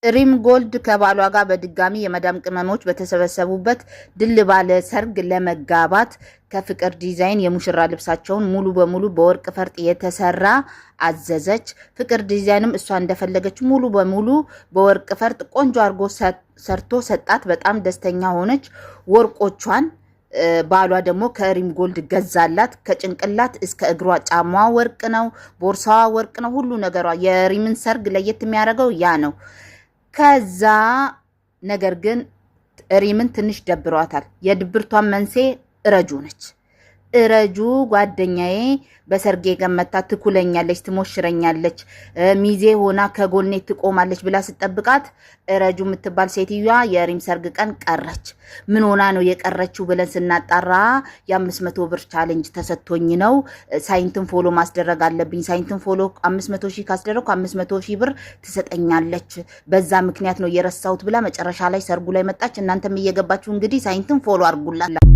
ሪም ጎልድ ከባሏ ጋር በድጋሚ የመዳም ቅመሞች በተሰበሰቡበት ድል ባለ ሰርግ ለመጋባት ከፍቅር ዲዛይን የሙሽራ ልብሳቸውን ሙሉ በሙሉ በወርቅ ፈርጥ የተሰራ አዘዘች። ፍቅር ዲዛይንም እሷ እንደፈለገች ሙሉ በሙሉ በወርቅ ፈርጥ ቆንጆ አድርጎ ሰርቶ ሰጣት። በጣም ደስተኛ ሆነች። ወርቆቿን ባሏ ደግሞ ከሪም ጎልድ ገዛላት። ከጭንቅላት እስከ እግሯ ጫማዋ ወርቅ ነው፣ ቦርሳዋ ወርቅ ነው፣ ሁሉ ነገሯ። የሪምን ሰርግ ለየት የሚያደርገው ያ ነው። ከዛ ነገር ግን ሪምን ትንሽ ደብሯታል። የድብርቷን መንስኤ እረጁ ነች። እረጁ ጓደኛዬ በሰርጌ ገመታ ትኩለኛለች፣ ትሞሽረኛለች፣ ሚዜ ሆና ከጎኔ ትቆማለች ብላ ስጠብቃት እረጁ የምትባል ሴትዮዋ የሪም ሰርግ ቀን ቀረች። ምን ሆና ነው የቀረችው ብለን ስናጣራ የ500 ብር ቻሌንጅ ተሰጥቶኝ ነው፣ ሳይንትን ፎሎ ማስደረግ አለብኝ፣ ሳይንትን ፎሎ 500 ሺህ ካስደረኩ 500 ሺህ ብር ትሰጠኛለች፣ በዛ ምክንያት ነው የረሳሁት ብላ መጨረሻ ላይ ሰርጉ ላይ መጣች። እናንተም እየገባችሁ እንግዲህ ሳይንትን ፎሎ አድርጉላት።